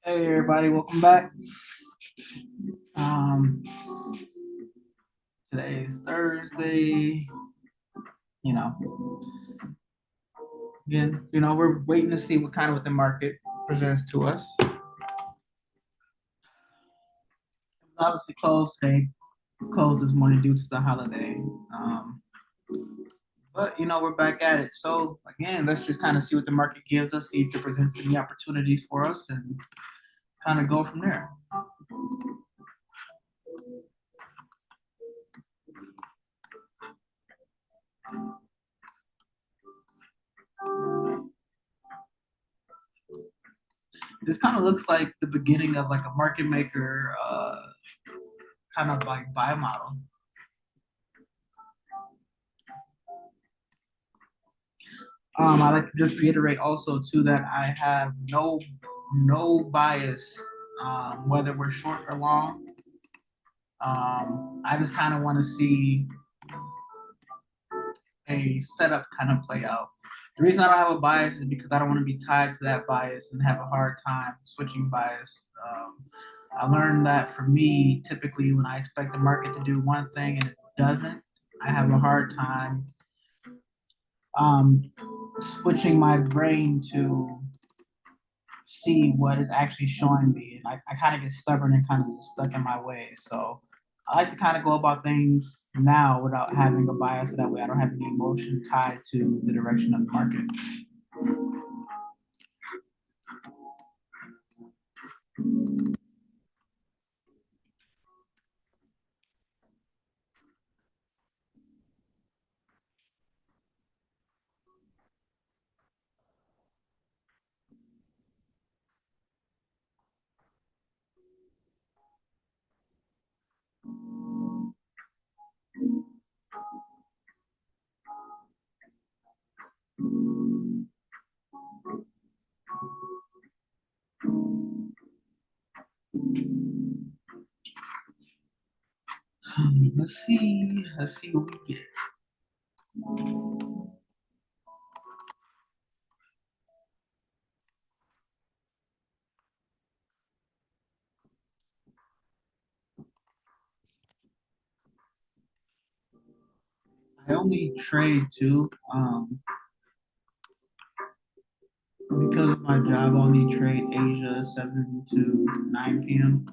Hey everybody, welcome back. Um, Today is Thursday. You know, again, we're waiting to see what the market presents to us. Obviously, closed today, closed this morning due to the holiday. Um, but we're back at it. So again, let's just kind of see what the market gives us, see if it presents any opportunities for us, and kind of go from there. This kind of looks like the beginning of like a market maker kind of like buy model. I like to just reiterate also too that I have no bias, whether we're short or long. I just kind of want to see a setup kind of play out. The reason I don't have a bias is because I don't want to be tied to that bias and have a hard time switching bias. I learned that for me, typically when I expect the market to do one thing and it doesn't, I have a hard time um, switching my brain to see what is actually showing me. And I kind of get stubborn and kind of get stuck in my ways. So I like to kind of go about things now without having a bias. So that way I don't have any emotion tied to the direction of the market. Let's see what we get. I only trade too, because of my job. I only trade Asia 7 to 9 p.m.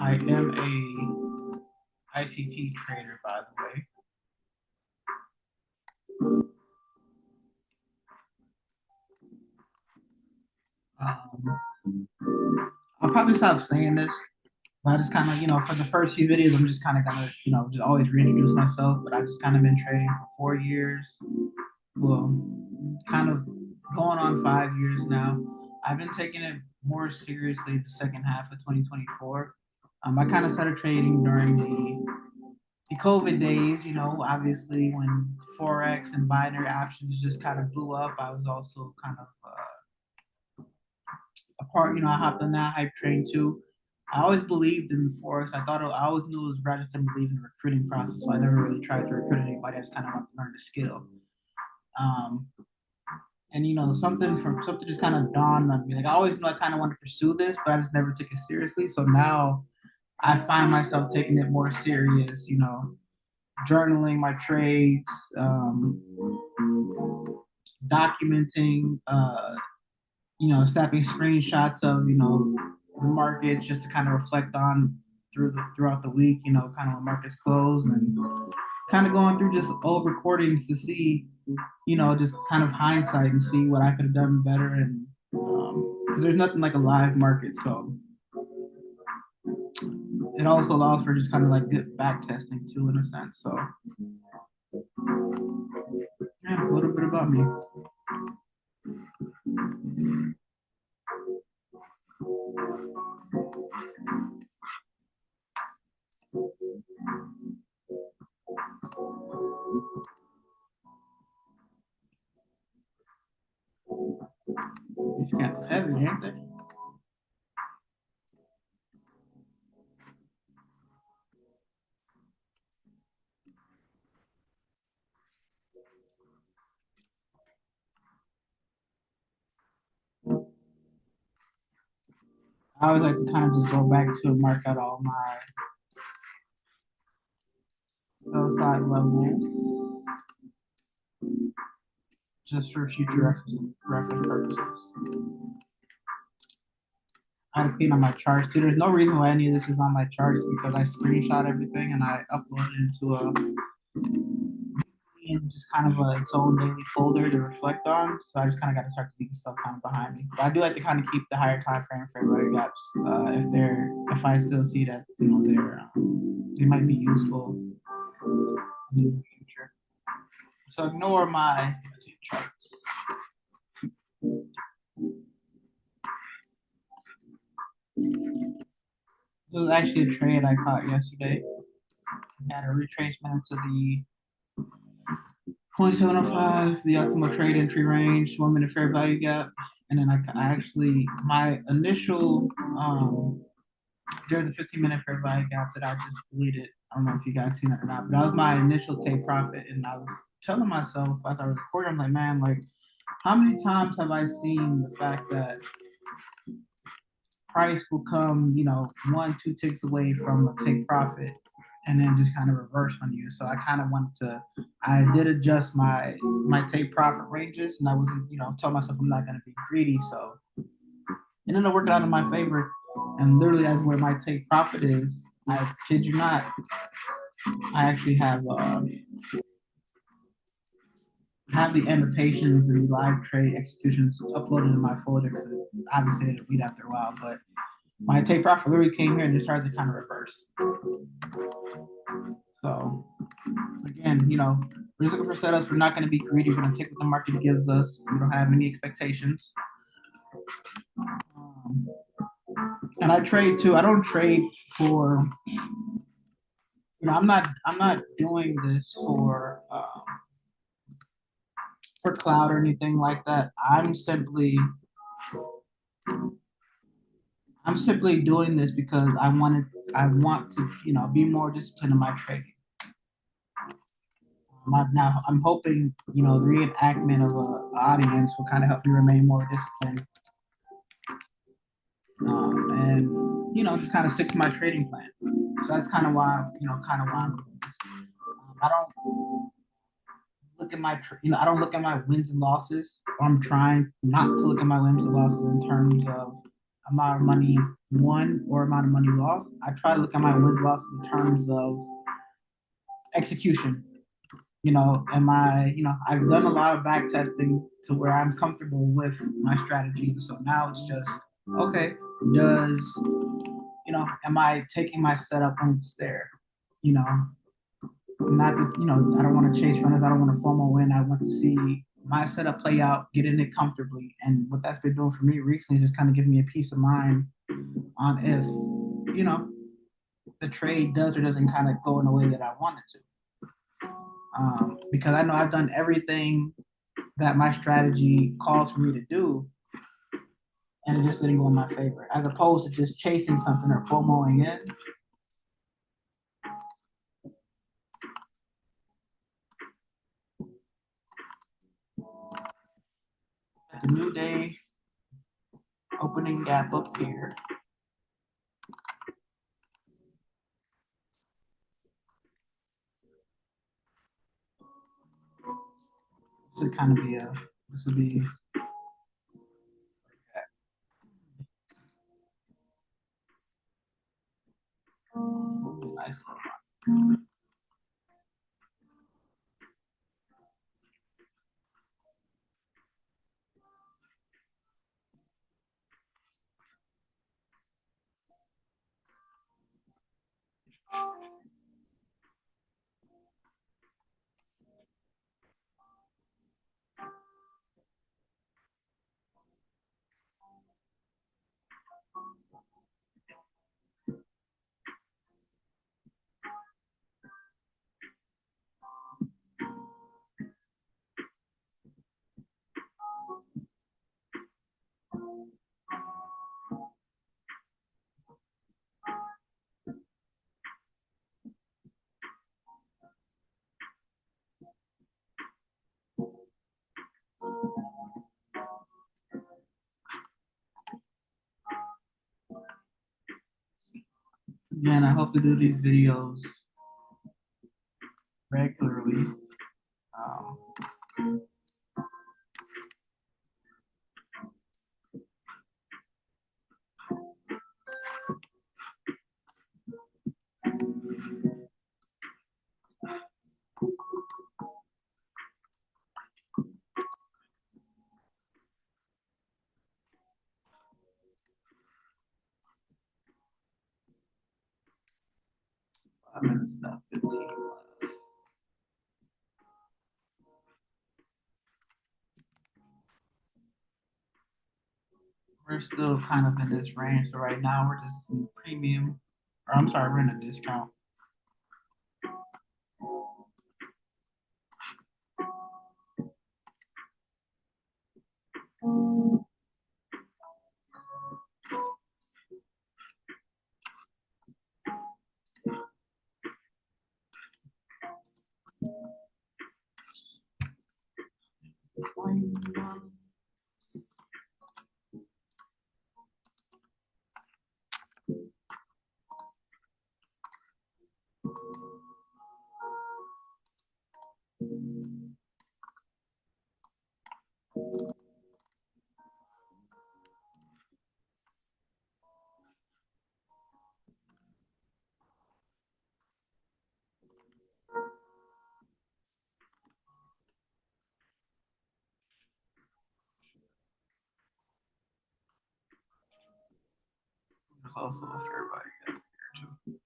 I am a ICT trader, by the way. Um, I'll probably stop saying this. But I just kind of, for the first few videos, I'm just kind of gonna, just always reintroduce myself. But I've just kind of been trading for 4 years. Well, kind of going on 5 years now. I've been taking it more seriously the second half of 2024. I kind of started trading during the COVID days. Obviously when forex and binary options just kind of blew up, I was also kind of a part. I hopped on that hype train too. I always believed in Forest. I always knew it was right. I just didn't believe in the recruiting process, so I never really tried to recruit anybody. I just kind of wanted to learn the skill. Um, and something just kind of dawned on me. Like I always knew I kind of wanted to pursue this, but I just never took it seriously. So now I find myself taking it more serious. Journaling my trades, documenting, snapping screenshots of the markets just to kind of reflect on throughout the week. Kind of when markets close and kind of going through just old recordings to see, just kind of hindsight and see what I could have done better. And because there's nothing like a live market, so it also allows for just kind of like good back testing too, in a sense. So yeah, a little bit about me. These candles heavy, ain't they? I always like to kind of just go back to mark out all my sell side levels just for future reference purposes. I had to clean up my charts too. There's no reason why any of this is on my charts because I screenshot everything and I upload it into a in just kind of its own daily folder to reflect on. So I just kind of got to start leaving stuff kind of behind me. But I do like to kind of keep the higher time frame for everybody gaps if I still see that they might be useful in the future. So ignore my charts. This was actually a trade I caught yesterday. I had a retracement into the 0.705, the optimal trade entry range, 1 minute fair value gap. And then I actually, my initial, there's a 15-minute fair value gap that I just deleted. I don't know if you guys seen it or not, but that was my initial take profit. And I was telling myself as I was recording, I'm like, man, like, how many times have I seen the fact that price will come, 1, 2 ticks away from a take profit and then just kind of reverse on you. So I kind of wanted to, I did adjust my take profit ranges and I wasn't, tell myself I'm not going to be greedy. So it ended up working out in my favor. And literally, as where my take profit is, I kid you not, I actually have the annotations and the live trade executions uploaded in my folder because obviously it delete after a while. But my take profit literally came here and just started to kind of reverse. So again, we're just looking for setups. We're not going to be greedy. We're going to take what the market gives us. We don't have any expectations. And I trade too. I don't trade for, I'm not doing this for cloud or anything like that. I'm simply doing this because I want to, be more disciplined in my trading. Now I'm hoping, the reenactment of an audience will kind of help me remain more disciplined, and just kind of stick to my trading plan. So that's kind of why, I'm doing this. I don't look at I don't look at my wins and losses. Or I'm trying not to look at my wins and losses in terms of amount of money won or amount of money lost. I try to look at my wins and losses in terms of execution. I've done a lot of back testing to where I'm comfortable with my strategy. So now it's just, okay, does, am I taking my setup when it's there? You know, not that, I don't want to chase runners. I don't want to FOMO win. I want to see my setup play out, get in it comfortably. And what that's been doing for me recently is just kind of giving me a peace of mind on if, the trade does or doesn't kind of go in the way that I want it to. Because I know I've done everything that my strategy calls for me to do, and it just didn't go in my favor. As opposed to just chasing something or FOMOing in. The new day opening gap up here. This would kind of be a. This would be nice. Again, I hope to do these videos regularly. Um, 5 minutes now, 15 left. We're still kind of in this range. So right now we're just in the premium, or I'm sorry, we're in a discount. There's also a fair value gap here too.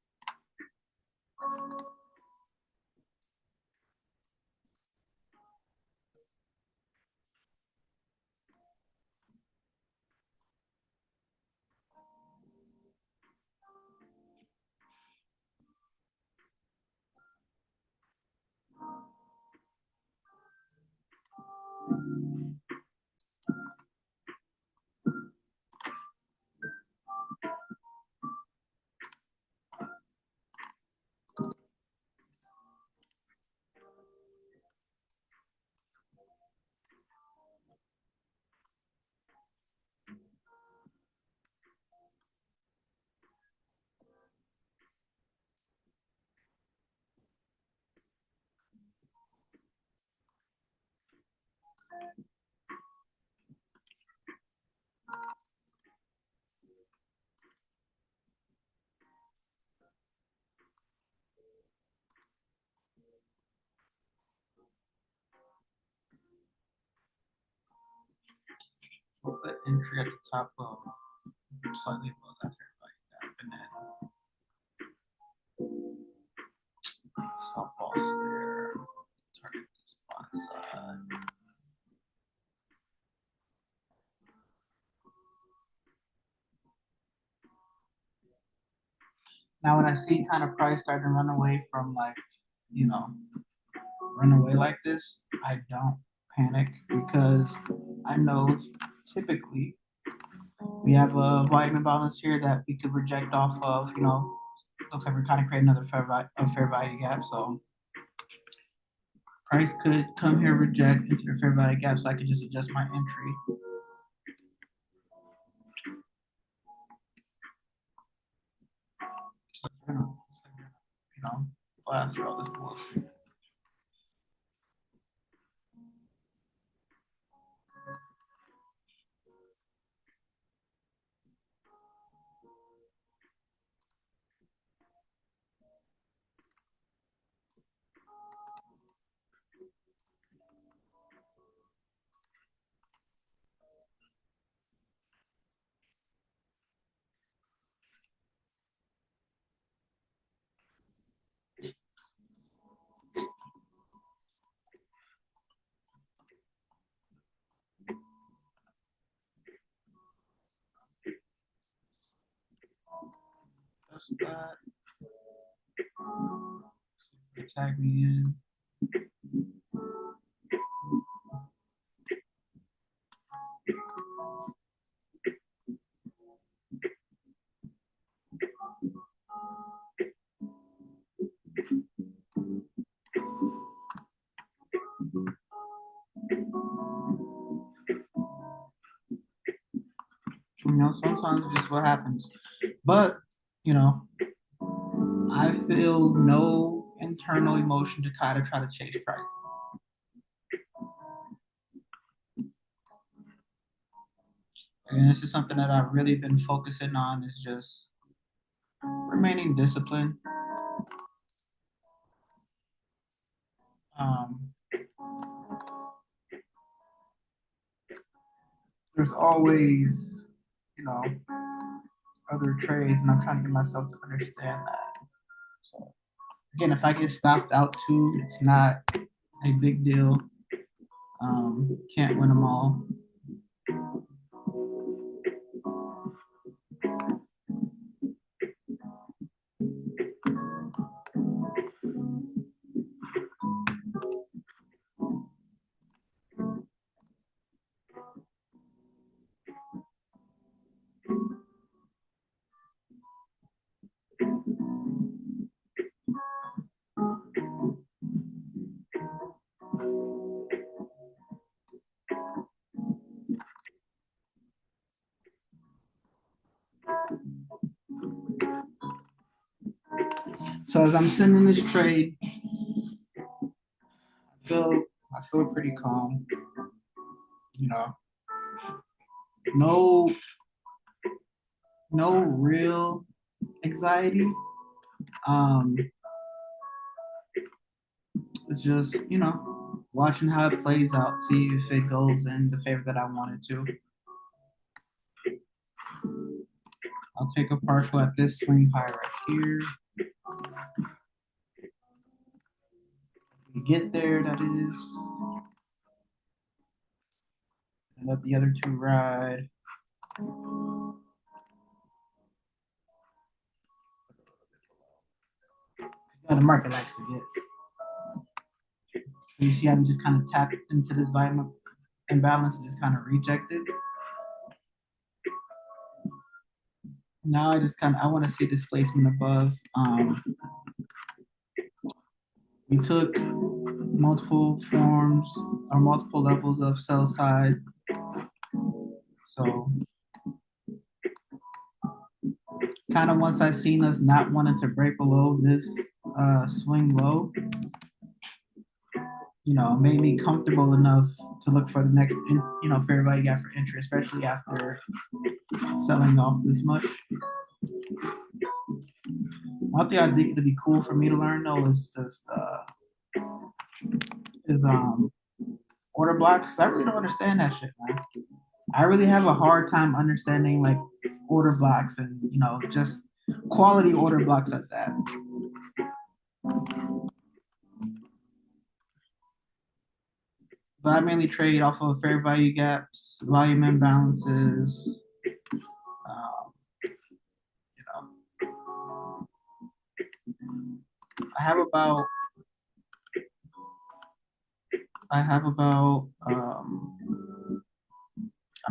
We'll put entry at the top of slightly above that fair value gap, and then stop loss there. Target this buy side. Now, when I see kind of price starting to run away from like, you know, run away like this, I don't panic because I know typically we have a volume imbalance here that we could reject off of, looks like we're kind of creating another fair value gap. So price could come here, reject into the fair value gap, so I could just adjust my entry. So, blast through all this bullshit. Just that. Tag me in. Sometimes it's just what happens. But, you know, I feel no internal emotion to kind of try to chase price. And this is something that I've really been focusing on is just remaining disciplined. Um, there's always, you know, other trades, and I'm trying to get myself to understand that. So again, if I get stopped out too, it's not a big deal. Can't win them all. So as I'm sitting in this trade, feel I feel pretty calm. You know, no no real anxiety. Um, it's just watching how it plays out, see if it goes in the favor that I want it to. I'll take a partial at this swing high right here. We get there, that is. And let the other two ride. Yeah, the market likes to get. You see how we just kind of tapped into this volume imbalance and just kind of rejected. Now I want to see displacement above. We took multiple forms or multiple levels of sell side. So kind of once I seen us not wanting to break below this swing low, made me comfortable enough to look for the next, fair value gap for entry, especially after selling off this much. One thing I think it'd be cool for me to learn though is just order blocks. 'Cause I really don't understand that shit, man. I really have a hard time understanding like order blocks and just quality order blocks at that. But I mainly trade off of fair value gaps, volume imbalances. Um, you know, I have about I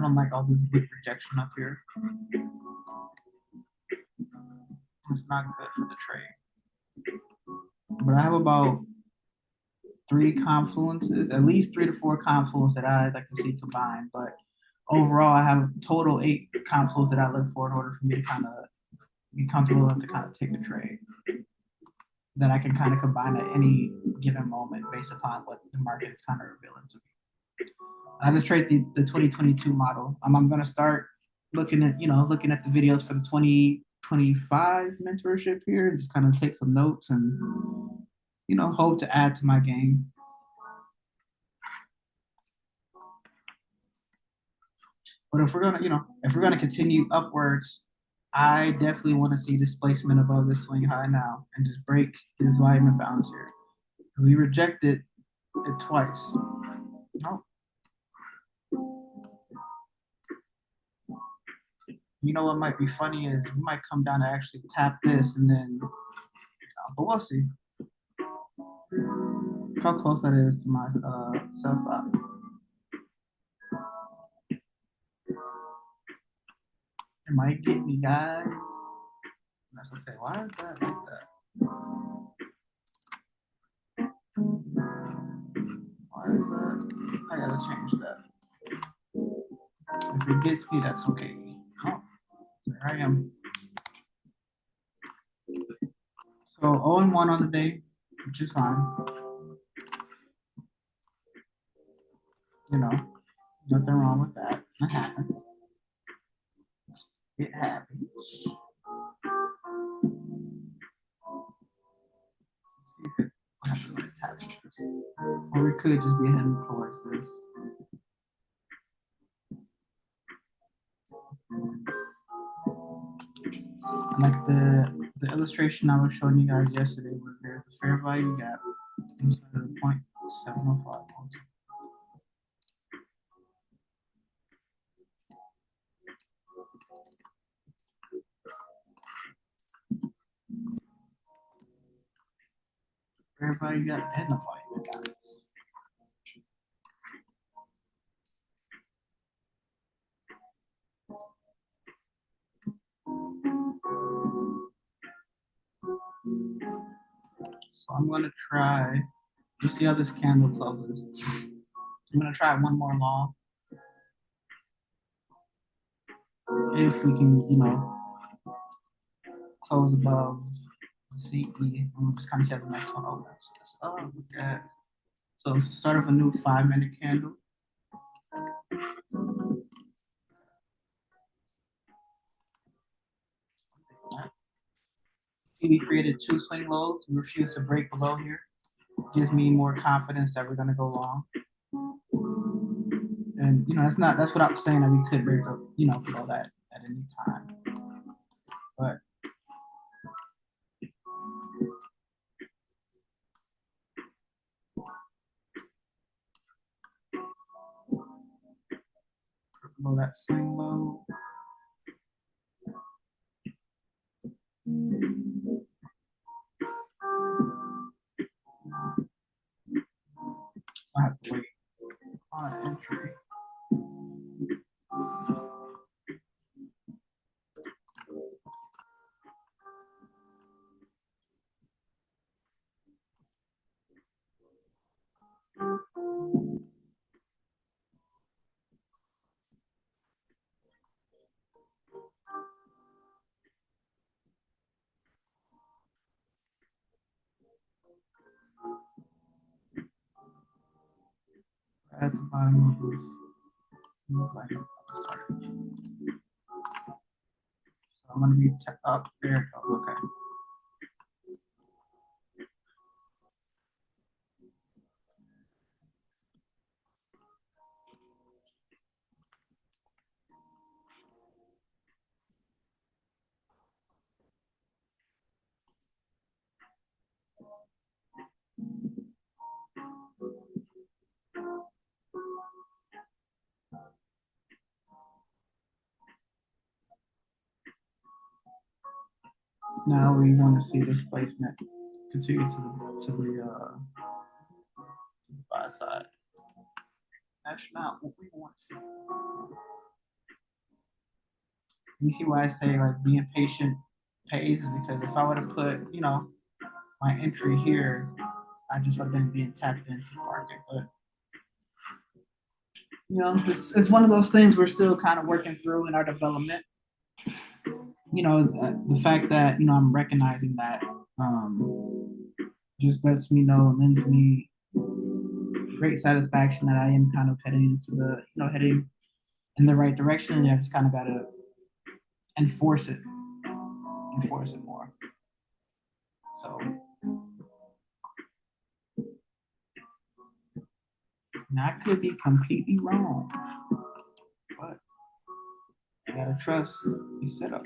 don't like all this wick rejection up here. It's not good for the trade. But I have about 3 confluences, at least 3 to 4 confluences that I like to see combined. But overall, I have total 8 confluences that I look for in order for me to kind of be comfortable enough to kind of take the trade that I can kind of combine at any given moment based upon what the market is kind of revealing to me. I just trade the 2022 model. I'm going to start looking at the videos for the 2025 mentorship here and just kind of take some notes and hope to add to my game. But if we're gonna continue upwards, I definitely want to see displacement above this swing high now and just break this volume imbalance here. We rejected it twice. Nope. You know what might be funny is we might come down to actually tap this and then, but we'll see. How close that is to my sell stop. It might get me, guys. That's okay. Why is that like that? Why is that? I gotta change that. If it gets me, that's okay. Oh, there I am. So 0-1 on the day, which is fine. You know, nothing wrong with that. That happens. It happens. See if it happens when it taps this. Or we could just be heading towards this. Like the illustration I was showing you guys yesterday was there's a fair value gap inside of the 0.705. Fair value gap and the volume imbalance. So I'm gonna try. You see how this candle closes. I'm gonna try one more long. If we can, close above CE, and we'll just kind of check the next one over. Oh, look at. So start up a new 5-minute candle. We created 2 swing lows. We refuse to break below here. Gives me more confidence that we're gonna go long. And that's what I'm saying that we could break up, below that at any time. But below that swing low. I have to wait on an entry. At the bottom of this. So I'm gonna be up there. Okay. Now we want to see displacement continue to the buy side. That's not what we want to see. You see why I say like being patient pays, because if I would have put, my entry here, I just would have been being tapped into the market. But it's one of those things we're still kind of working through in our development. The fact that I'm recognizing that just lets me know, lends me great satisfaction that I am kind of heading into heading in the right direction. And I just kind of gotta enforce it more. So, and I could be completely wrong, but I gotta trust the setup.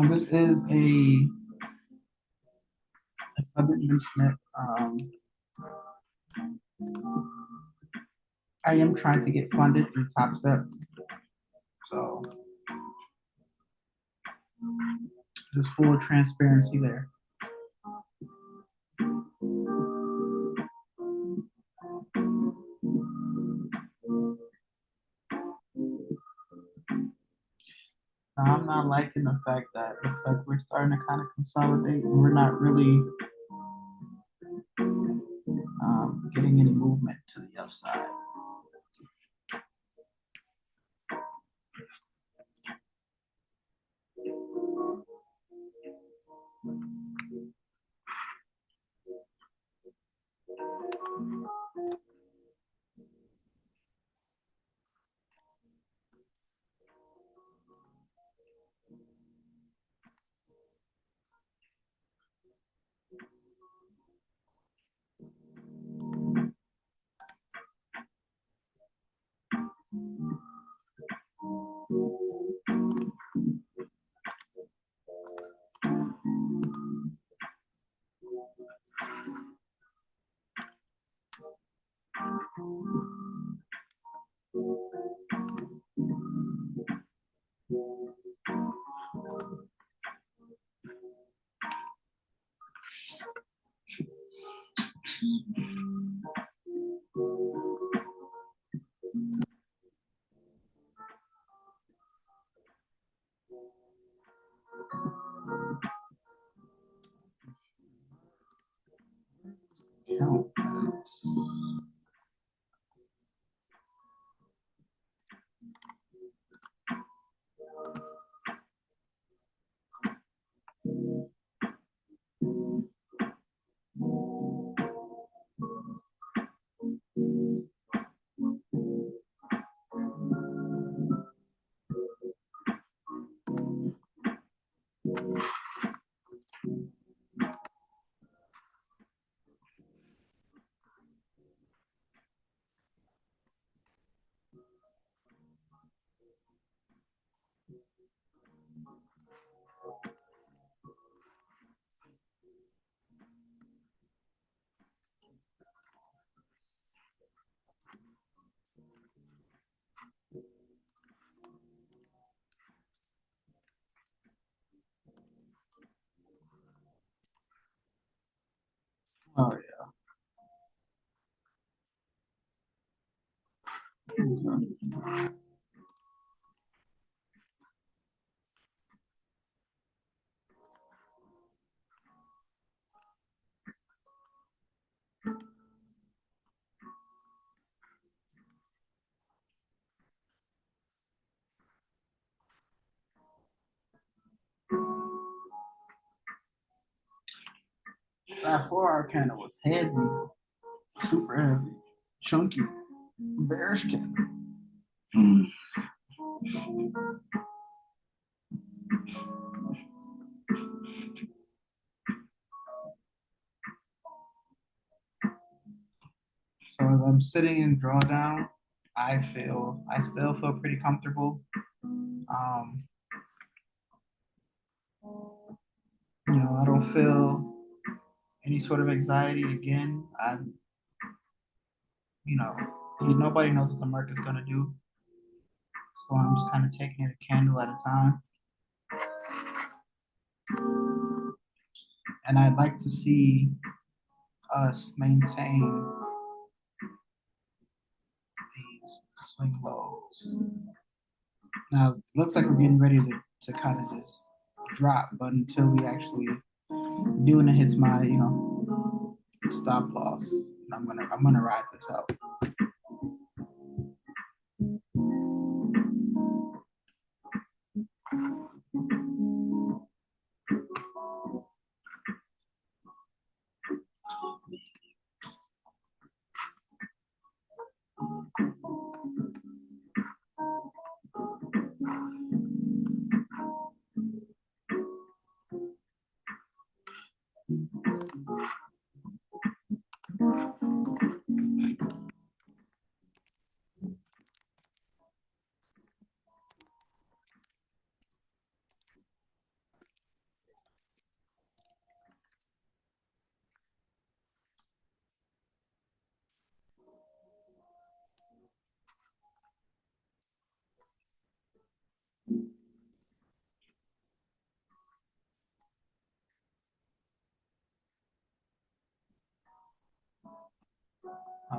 This is a, I didn't mention it. I am trying to get funded through Top Step. So just full transparency there. Now, I'm not liking the fact that it looks like we're starting to kind of consolidate and we're not really getting any movement to the upside. Count that. Oh yeah. That 4 hour candle was heavy, super heavy, chunky, bearish candle. So as I'm sitting in drawdown, I still feel pretty comfortable. Um, I don't feel any sort of anxiety again. You know, nobody knows what the market's gonna do. So I'm just kind of taking it a candle at a time. And I'd like to see us maintain these swing lows. Now, it looks like we're getting ready to kind of just drop, but until we actually do, and it hits my, stop loss, I'm gonna ride this out.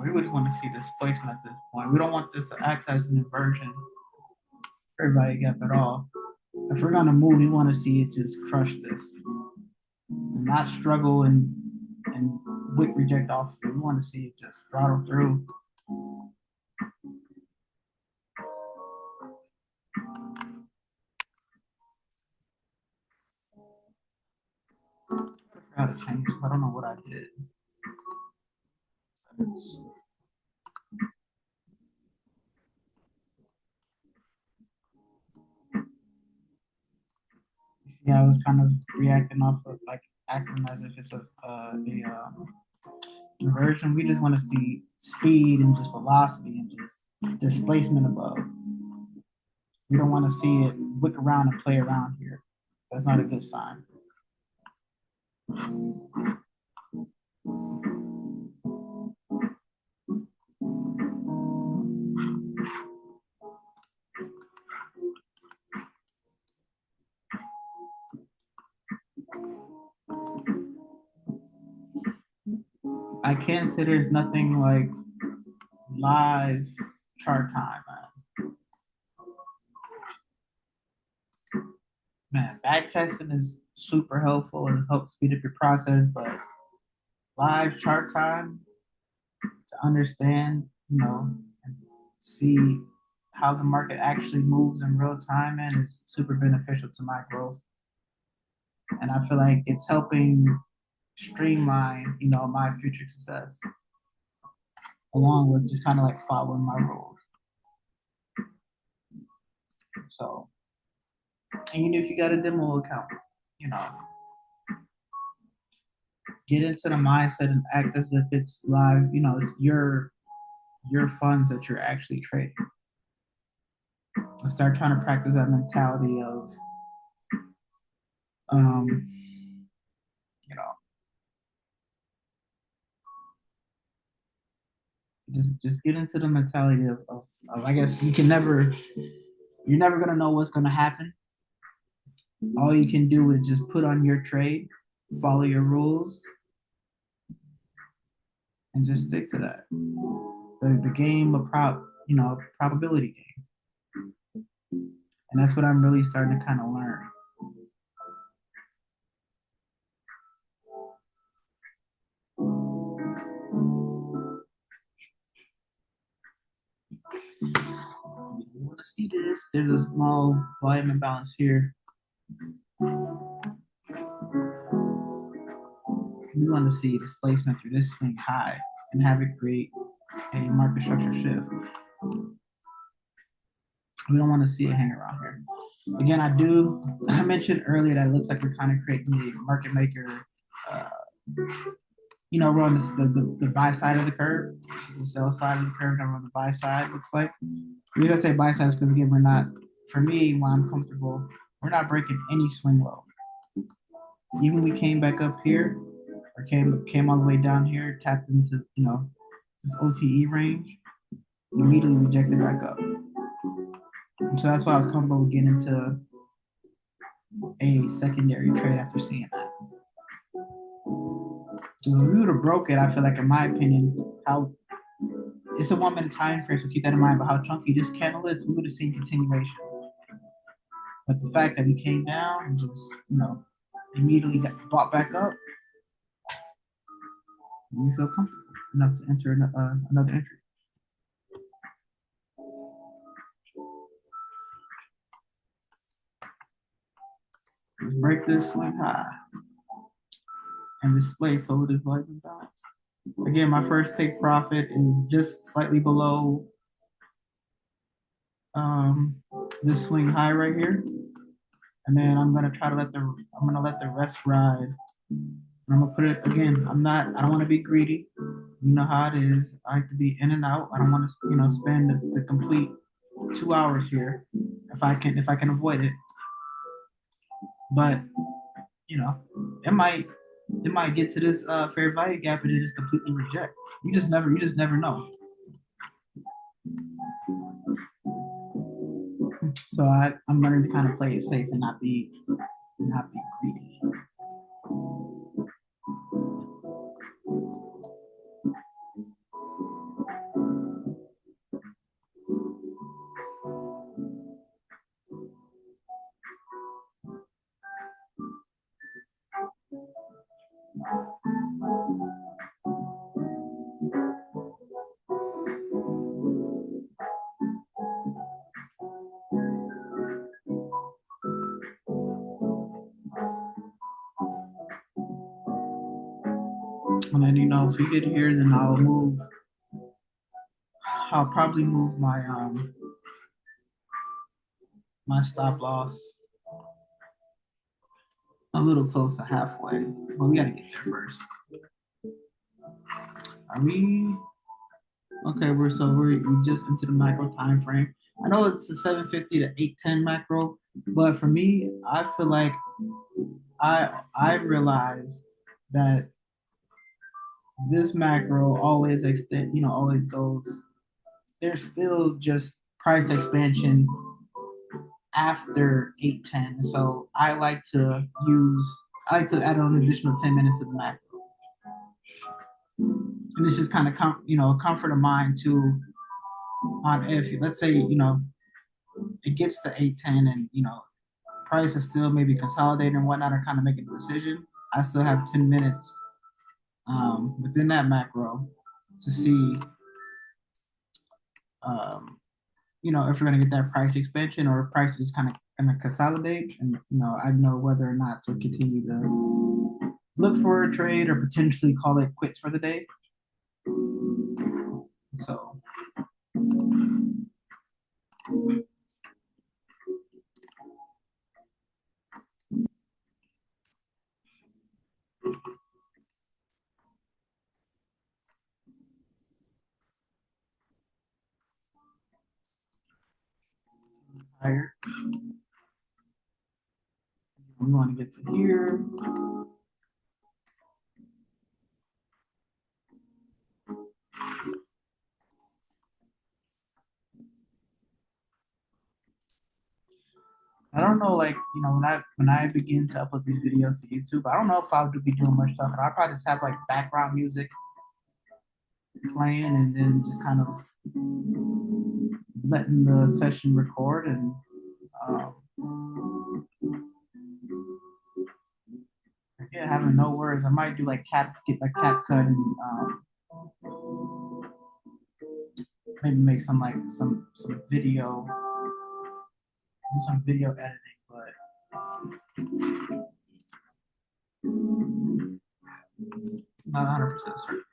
We just want to see displacement at this point. We don't want this to act as an inversion for everybody gap at all. If we're gonna move, we want to see it just crush this, not struggle and wick reject off. We want to see it just throttle through. I forgot to change. I don't know what I did. Yeah, I was kind of reacting off of like acting as if it's a inversion. We just want to see speed and just velocity and just displacement above. We don't want to see it wick around and play around here. That's not a good sign. I can't say there's nothing like live chart time, man. Back testing is super helpful and helps speed up your process, but live chart time to understand, and see how the market actually moves in real time, man, is super beneficial to my growth. And I feel like it's helping streamline, my future success, along with just kind of like following my rules. So, and if you got a demo account, you know, get into the mindset and act as if it's live, it's your funds that you're actually trading. And start trying to practice that mentality of you know, just get into the mentality of I guess you're never gonna know what's gonna happen. All you can do is just put on your trade, follow your rules, and just stick to that. The game of probability game. And that's what I'm really starting to kind of learn. You want to see this? There's a small volume imbalance here. We want to see displacement through this swing high and have it create a market structure shift. We don't want to see it hang around here. Again, I mentioned earlier that it looks like we're kind of creating a market maker, we're on the buy side of the curve, the sell side of the curve, and we're on the buy side, looks like. The reason I say buy side is because, again, for me, when I'm comfortable, we're not breaking any swing low. Even when we came back up here, or came all the way down here, tapped into, this OTE range, immediately rejected back up. And so that's why I was comfortable getting into a secondary trade after seeing that. So if we would have broke it, I feel like, in my opinion, how it's a 1 minute time frame, so keep that in mind. But how chunky this candle is, we would have seen continuation. But the fact that we came down and just, immediately got bought back up, we feel comfortable enough to enter another entry. Let's break this swing high and display so it is light and balanced. Again, my first take profit is just slightly below this swing high right here, and then I'm gonna let the rest ride. I'm gonna put it again. I don't want to be greedy. You know how it is. I like to be in and out. I don't want to, spend the complete 2 hours here if I can avoid it. But you know, it might get to this fair value gap and it just completely reject. You just never know. So I'm learning to kind of play it safe and not be greedy. And then if we get here, then I'll probably move my stop loss a little close to halfway, but we got to get there first. Are we okay? We just into the macro time frame. I know it's a 750 to 810 macro, but for me, I feel like I realize that this macro always always goes. There's still just price expansion after 810. So I like to add on an additional 10 minutes to the macro. And it's just kind of a comfort of mind too on if let's say, it gets to 810 and price is still maybe consolidating and whatnot or kind of making a decision. I still have 10 minutes within that macro to see um, if we're going to get that price expansion or if price is kind of going to consolidate, and I know whether or not to continue to look for a trade or potentially call it quits for the day. So higher, we want to get to here. I don't know, like when I begin to upload these videos to YouTube, I don't know if I would be doing much talking. I'll probably just have like background music playing and then just kind of letting the session record and yeah, having no words. I might do like get the cat cut and maybe make some video, do some video editing, but not 100% certain.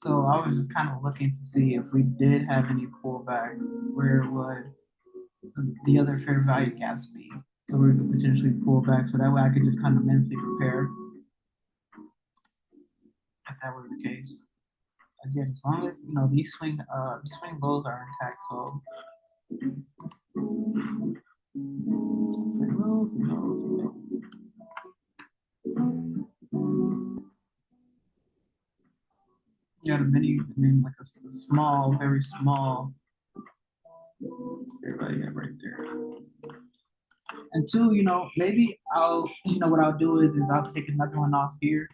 So I was just kind of looking to see if we did have any pullback, where would the other fair value gaps be? So we could potentially pull back, so that way I could just kind of mentally prepare if that was the case. Again, as long as these swing lows are intact, so swing lows, swing lows, swing lows. You got a mini, I mean, like a small, very small fair value gap right there. And two, maybe what I'll do is I'll take another one off here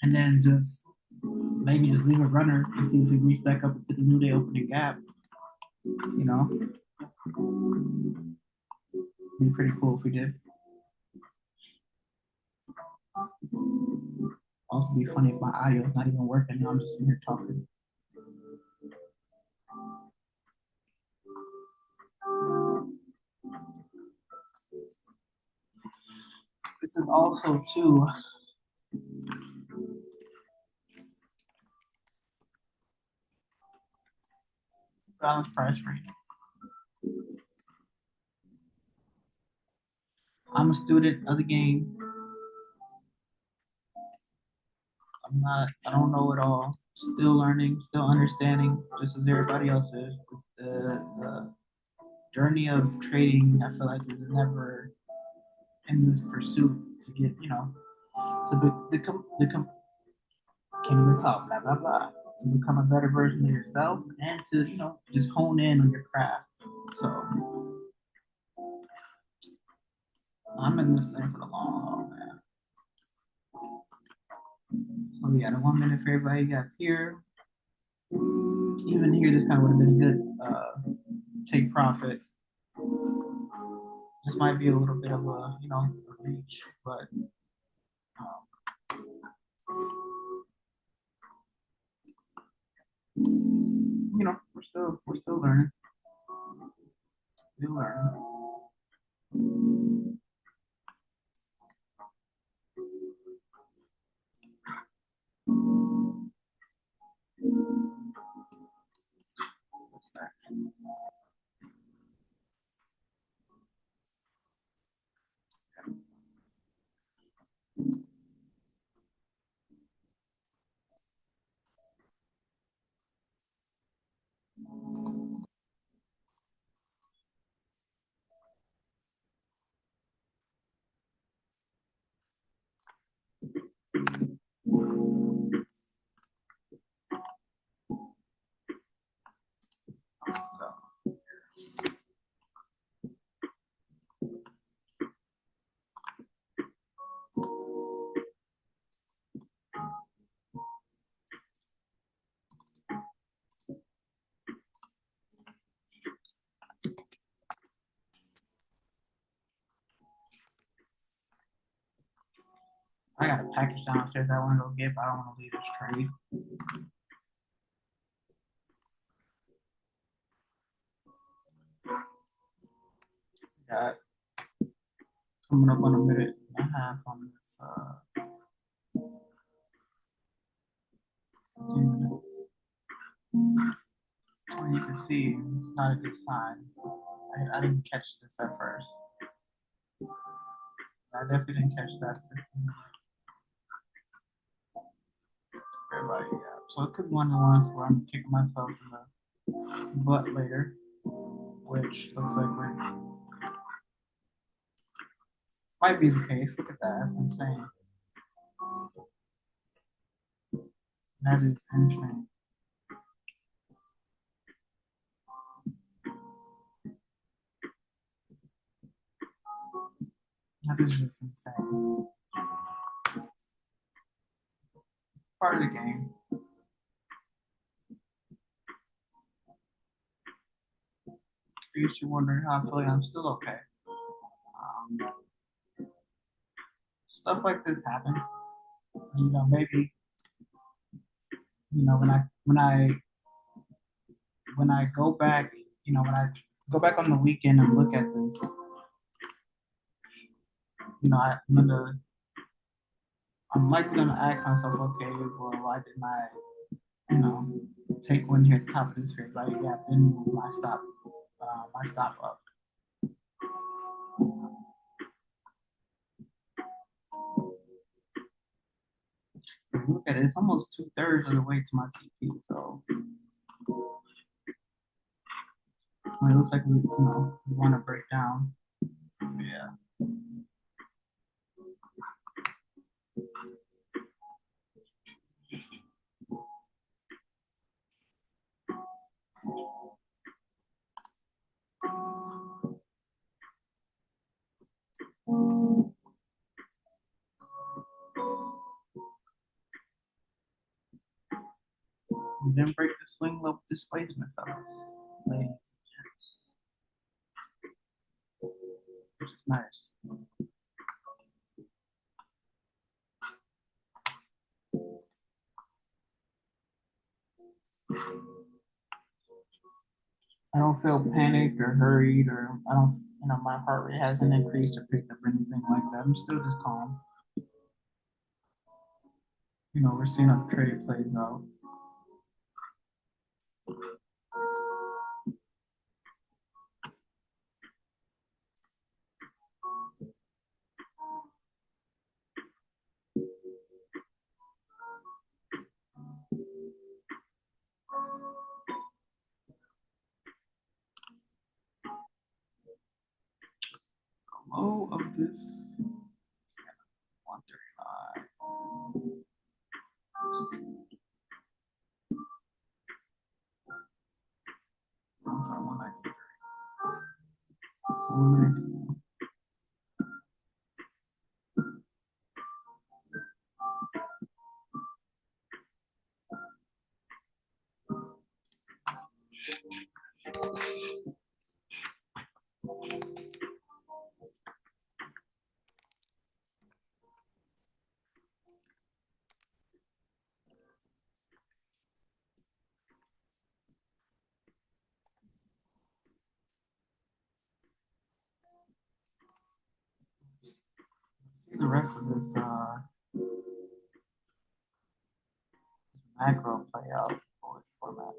and then just maybe just leave a runner and see if we reach back up to the new day opening gap. Be pretty cool if we did. Also be funny if my audio is not even working and I'm just sitting here talking. This is also too balanced price range. I'm a student of the game. I don't know it all. Still learning, still understanding, just as everybody else is. The journey of trading, I feel like, is never endless pursuit to get, can't even talk, blah, blah, blah, to become a better version of yourself and to, just hone in on your craft. So I'm in this thing for the long haul, man. So we got a 1 minute fair value gap here. Even here, this kind of would have been a good take profit. This might be a little bit of a reach, but we're still learning. Still learning. What's that? I got a package downstairs I want to go get, but I don't want to leave this trade. Got coming up on a minute and a half on this. You can see it's not a good sign. I didn't catch this at first. I definitely didn't catch that. Everybody, yeah. So it could be one of the ones where I'm kicking myself in the butt later. which looks like we might be the case. Look at that. That's insane. That is insane. That is just insane. Part of the game. In case you're wondering how I'm feeling, I'm still okay. Um, Stuff like this happens. Maybe when I go back, when I go back on the weekend and look at this, I'm likely gonna ask myself, okay, well, why didn't I, you know, take one here at the top of this grade, right? Yeah, then move my stop up. If you look at it, it's almost 2/3 of the way to my TP, so it looks like we want to break down. Yeah. We then break the swing low displacement, fellas. Ladies and gents, which is nice. I don't feel panicked or hurried, or I don't, my heart rate hasn't increased or picked up or anything like that. I'm still just calm. We're seeing how the trade plays out. Low of this 139. I'm sorry, 193. See the rest of this macro play out format.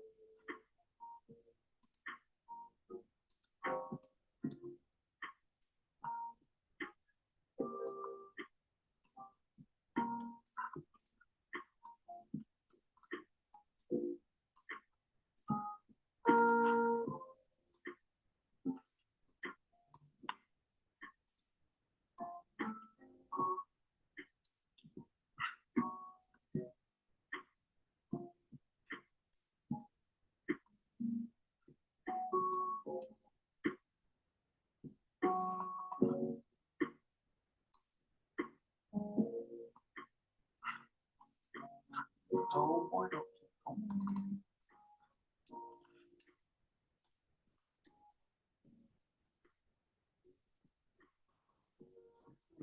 Oh boy,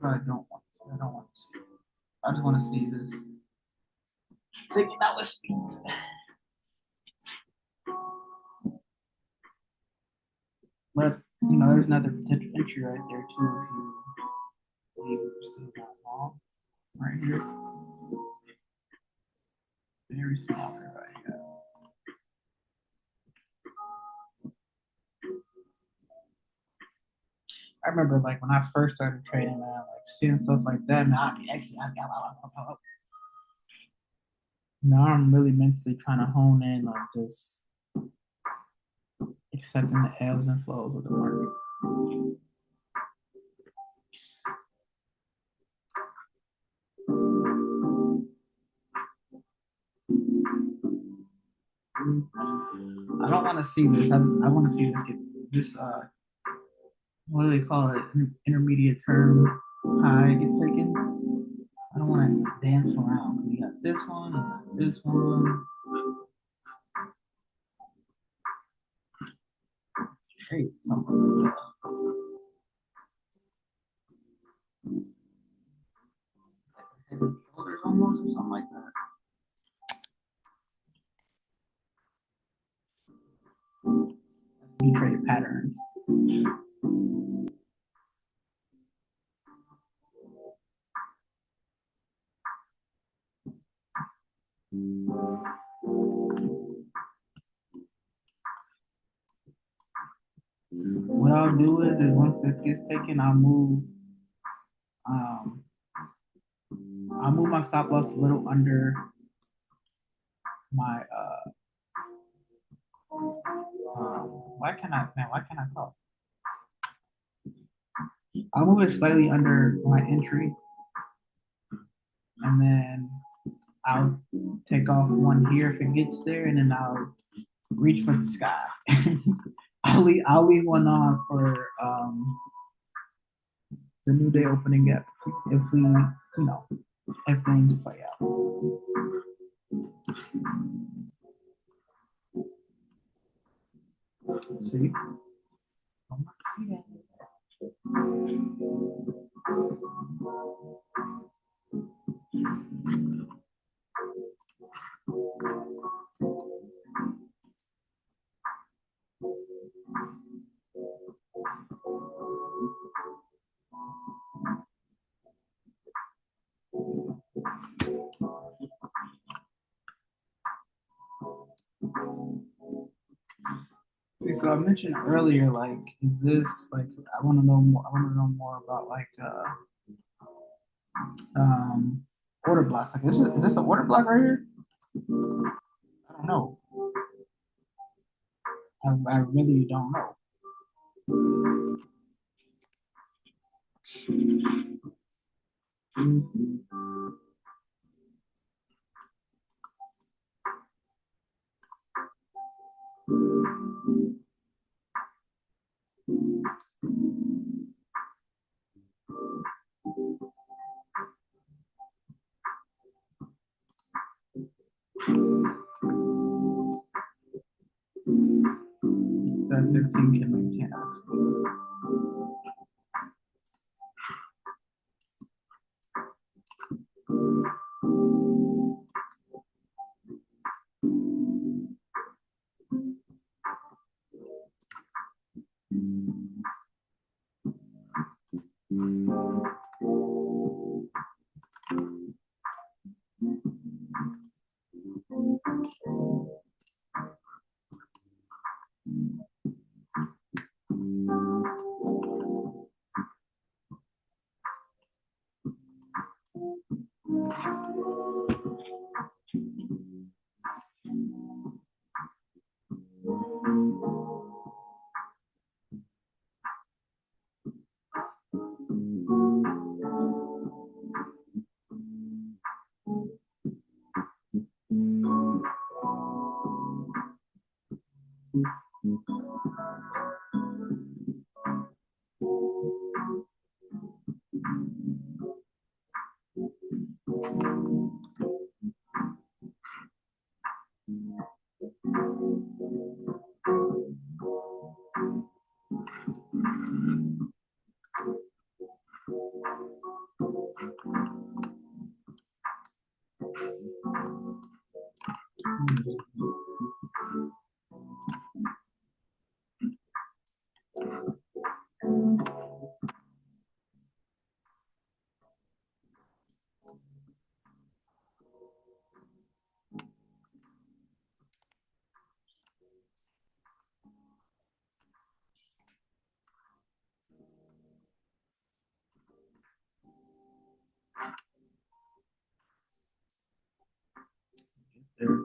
I don't want to see. I don't want to see. I just want to see this taking out with speed. But there's another potential entry right there too if you believe we're still not long. Right here. Very small there right here. I remember like when I first started trading, man, like seeing stuff like that, man, I actually I got now I'm really mentally trying to hone in on just accepting the ebbs and flows of the market. I don't want to see this. I want to see this get this. What do they call it? Intermediate term high get taken. I don't want to dance around. You got this one, you got this one. Hey, something like shoulders almost or something like that. You trade patterns. What I'll do is once this gets taken, um, I'll move my stop loss a little under my why can't I talk? I'll move it slightly under my entry, and then I'll take off one here if it gets there, and then I'll reach for the sky. I'll leave one on for the new day opening gap if we if things play out. See? I'm not see that. See, so I mentioned earlier, like, is this like I want to know more. I want to know more about like order block. Like, is this an order block right here? I don't know. I really don't know. That 15 can maintain it. There.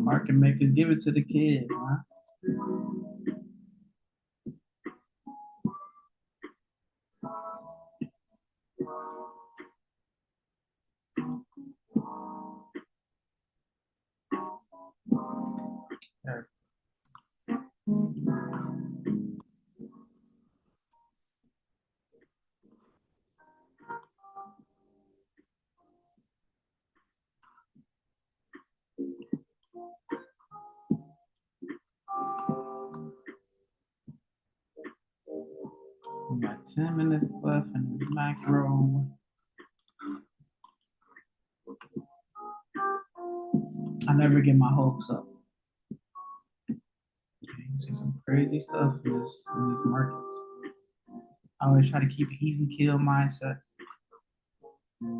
Market makers, give it to the kid, huh? There. We got 10 minutes left in the macro. I never get my hopes up. You see some crazy stuff in these markets. I always try to keep an even kill mindset. These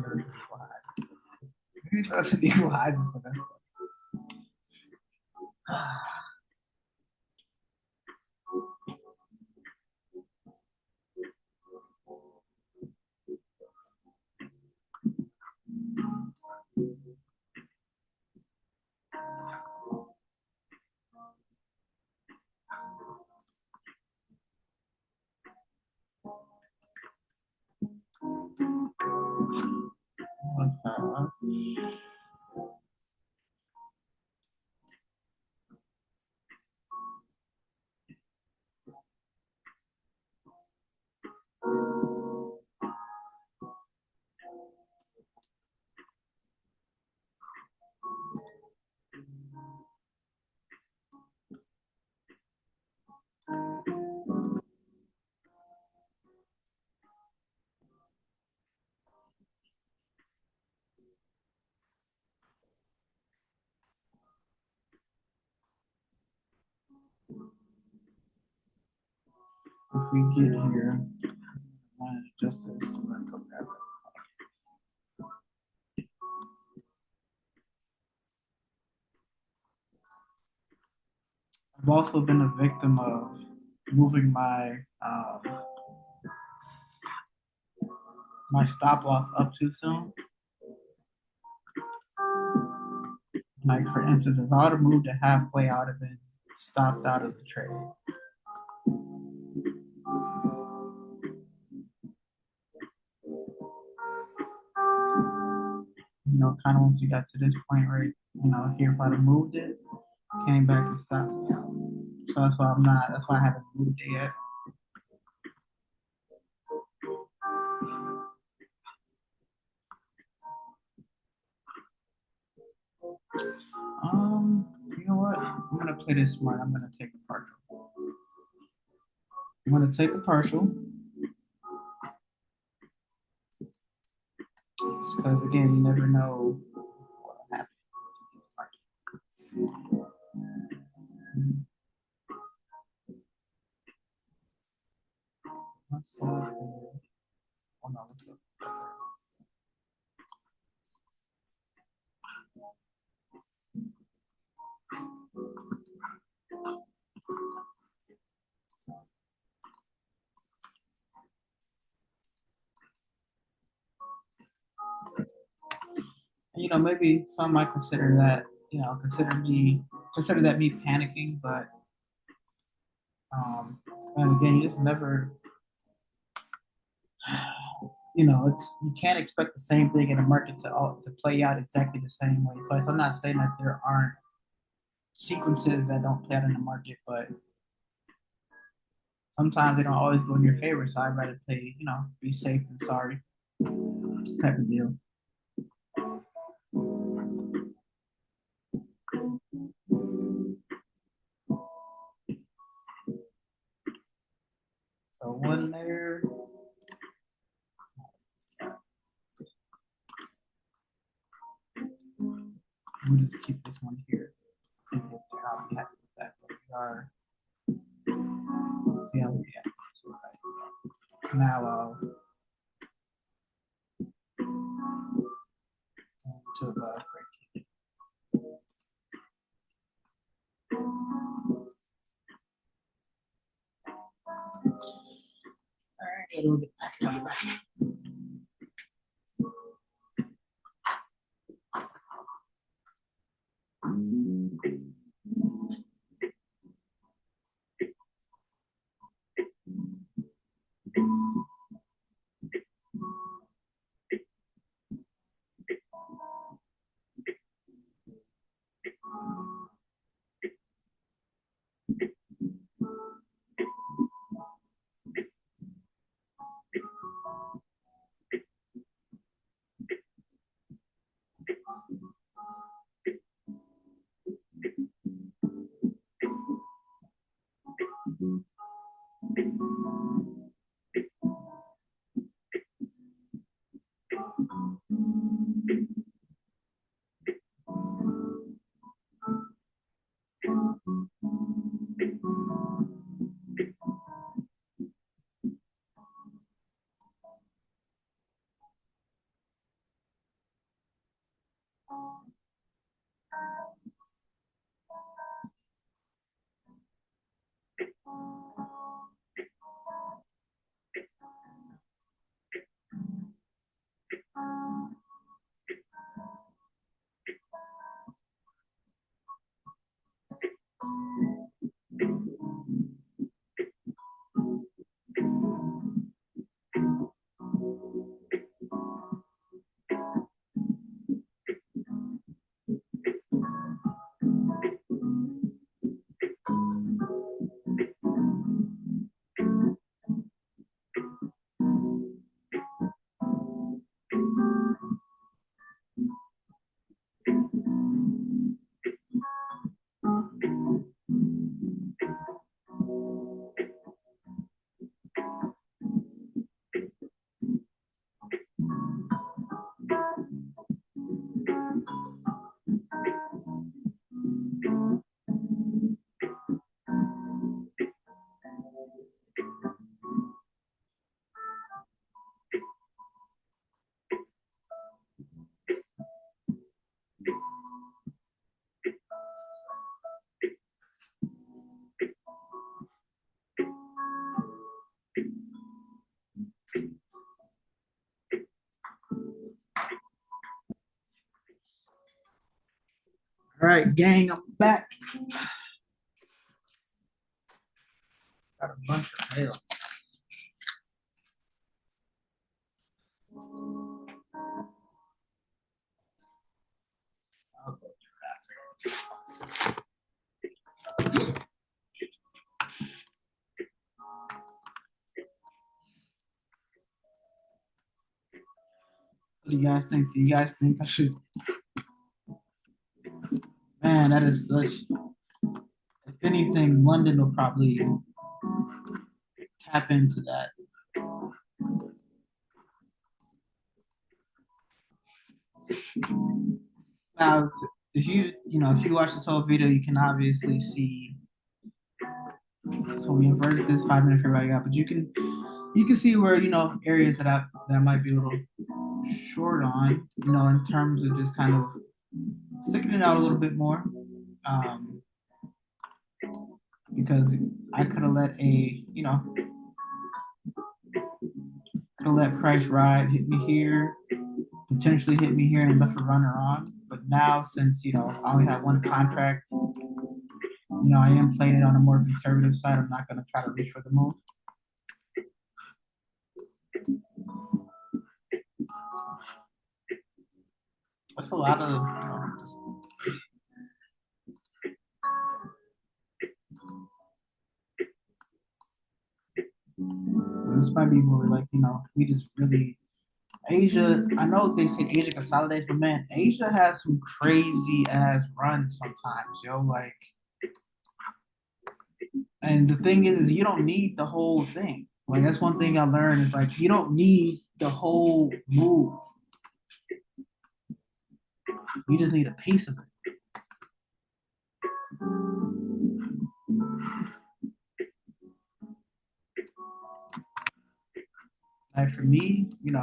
are wise. These supposed to be wise for that. If we get here, I want to adjust this. I'm going to go grab it. I've also been a victim of moving my stop loss up too soon. Like for instance, if I would have moved it halfway, I would have been stopped out of the trade. Kind of once you got to this point, right? Here if I'd have moved it, came back and stopped me out. So that's why I'm not. That's why I haven't moved it yet. You know what? I'm gonna play this smart. I'm gonna take a partial. I'm gonna take a partial. Because again, you never know what will happen. Maybe some might consider that, consider that me panicking, but and again, you just never, it's you can't expect the same thing in a market to play out exactly the same way. So I'm not saying that there aren't sequences that don't play out in the market, but sometimes they don't always go in your favor. So I'd rather play, be safe than sorry type of deal. So one there. We'll just keep this one here. I'll be happy with that. But we are. See how we react. Now, to the break. All right, it'll get back. All right, gang, I'm back. Got a bunch of mail. I'll go through What do you guys think? Do you guys think I should? Man, that is such. If anything, London will probably tap into that. Now, if if you watch this whole video, you can obviously see. So we inverted this 5 minute for everybody got, but you can see where areas that might be a little short on, in terms of just kind of sticking it out a little bit more. Um, because I could have let could have let Price Ride hit me here, potentially hit me here and left a runner on. But now, since I only have one contract, I am playing it on a more conservative side. I'm not going to try to reach for the move. That's a lot of this might be more like we just really Asia. I know they say Asia consolidates, but man, Asia has some crazy ass runs sometimes, yo. Like, and the thing is you don't need the whole thing. Like that's one thing I learned is like you don't need the whole move. You just need a piece of it. Like for me, when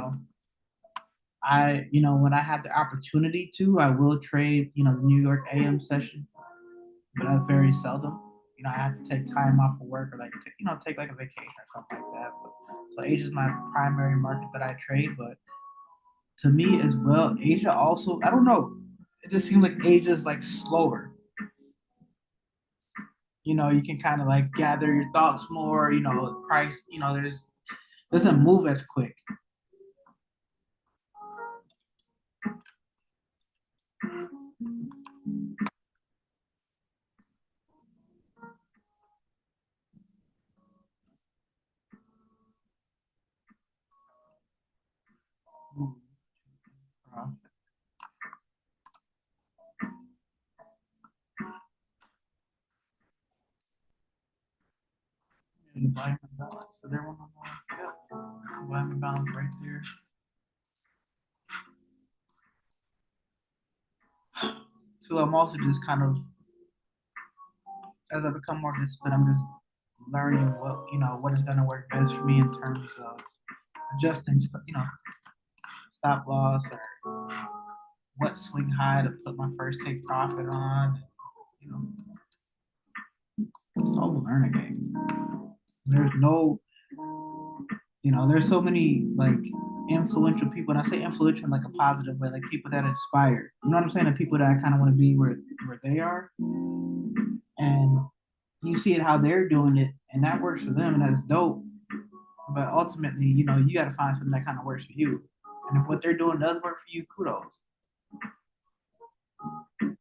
I have the opportunity to, I will trade, the New York AM session, but that's very seldom. I have to take time off of work or like, take like a vacation or something like that. But, so Asia is my primary market that I trade, but to me as well, Asia also, I don't know, it just seems like Asia is like slower. You can kind of like gather your thoughts more. Price. There's doesn't move as quick. Volume and balance. So there one more. Yep. Volume and balance right there. So I'm also just kind of as I become more disciplined, I'm just learning what is going to work best for me in terms of adjusting, stop loss or what swing high to put my first take profit on. You know, it's all a learning game. There's no, there's so many like influential people, and I say influential in like a positive way, like people that inspire. You know what I'm saying? The people that I kind of want to be where they are, and you see it how they're doing it, and that works for them, and that's dope. But ultimately, you got to find something that kind of works for you. And if what they're doing does work for you, kudos.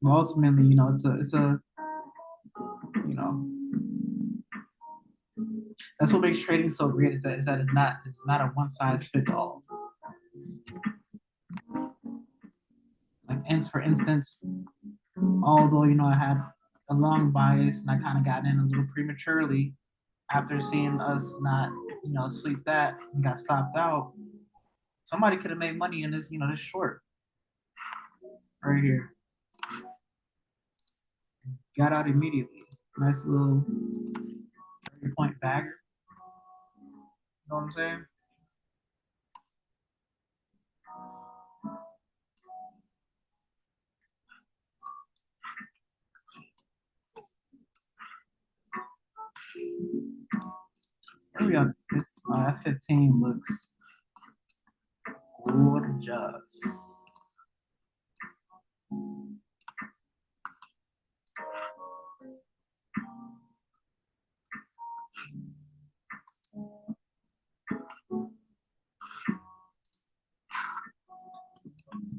But ultimately, it's a, you know, that's what makes trading so great is that it's not a one size fits all. Like, and for instance, although I had a long bias and I kind of got in a little prematurely after seeing us not sweep that and got stopped out, somebody could have made money in this short right here. Got out immediately. Nice little 30-point bagger. You know what I'm saying? Here we go. This F15 looks gorgeous.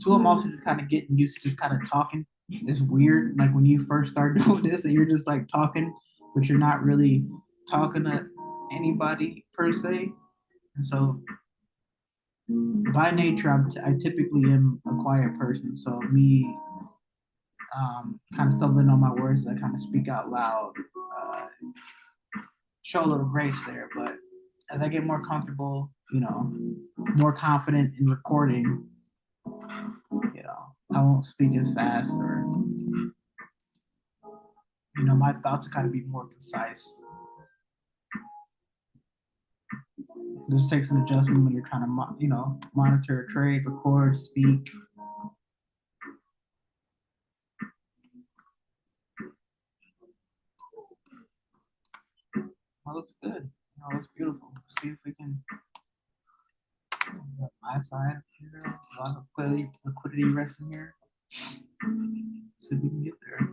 Two, I'm also just kind of getting used to just kind of talking. It's weird, like when you first start doing this, and you're just like talking, but you're not really talking to anybody per se. And so, by nature, I typically am a quiet person. So me, kind of stumbling on my words, I kind of speak out loud, uh, show a little grace there. But as I get more comfortable, more confident in recording, I won't speak as fast, or my thoughts kind of be more concise. This takes an adjustment when you're trying to, monitor a trade, record, speak. That looks good. It looks beautiful. Let's see if we can. My side here, a lot of liquidity resting here. See if we can get there.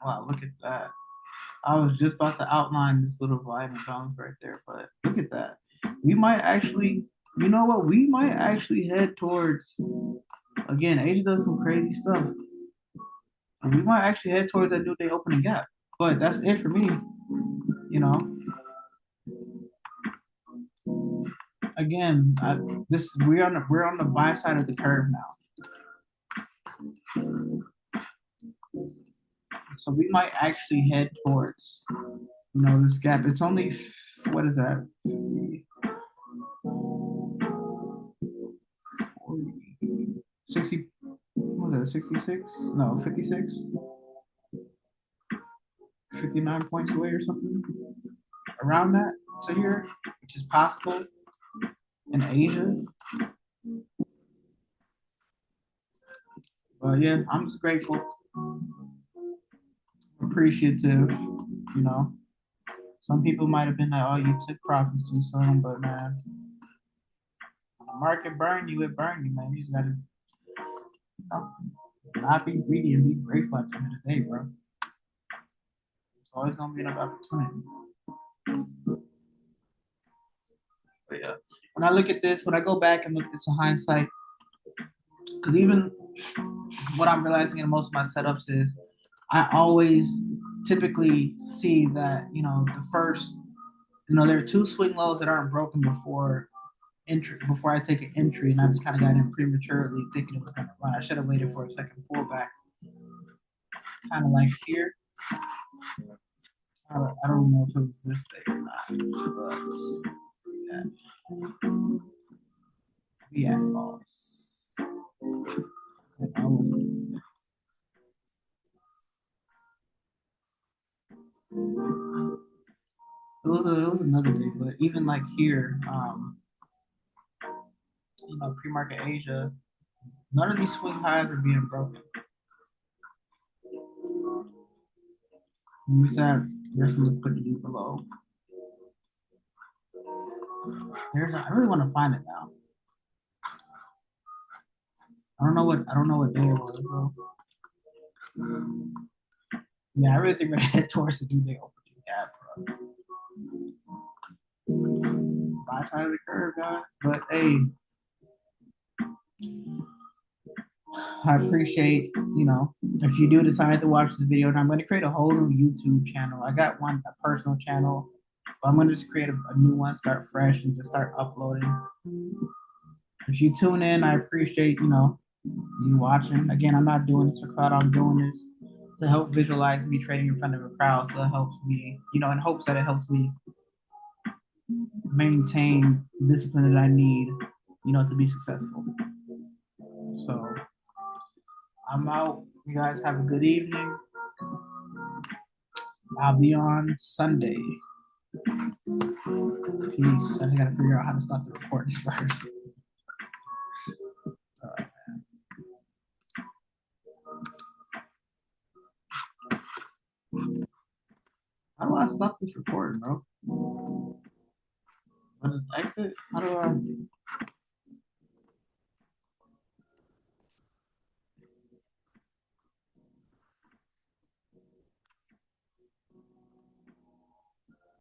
Wow, look at that. I was just about to outline this little volume and balance right there, but look at that. We might actually, you know what? We might actually head towards, again, Asia does some crazy stuff. And we might actually head towards that new day opening gap. But that's it for me. You know, again, this we're on the buy side of the curve now. So we might actually head towards, this gap. It's only, what is that? 60, what was that, 66? No, 56? 59 points away or something? Around that to here, which is possible in Asia. But yeah, I'm just grateful, appreciative, you know. Some people might have been like, oh, you took profits too soon, but man, when the market burn you, it burn you, man. You just gotta, not be greedy and be grateful at the end of the day, bro. It's always gonna be another opportunity. But yeah, when I look at this, when I go back and look at this in hindsight, because even what I'm realizing in most of my setups is I always typically see that, the first, there are two swing lows that aren't broken before I take an entry, and I just kind of got in prematurely thinking it was going to run. I should have waited for a second pullback, kind of like here. I don't know if it was this day or not, but yeah, we had balls. I wasn't. It was another day, but even like here, pre-market Asia, none of these swing highs are being broken. And we said there's some liquidity below. I really want to find it now. I don't know what day it was, bro. Yeah, I really think we're gonna head towards the new day opening gap, bro. Buy side of the curve, guys. But hey, I appreciate, if you do decide to watch this video, and I'm gonna create a whole new YouTube channel. I got a personal channel, but I'm gonna just create a new one, start fresh, and just start uploading. If you tune in, I appreciate, you watching. Again, I'm not doing this for clout. I'm doing this to help visualize me trading in front of a crowd. So it helps me, in hopes that it helps me maintain the discipline that I need, to be successful. So I'm out. You guys have a good evening. I'll be on Sunday. Peace. I just gotta figure out how to stop the recording first. How do I stop this recording, bro? What is exit? How do I?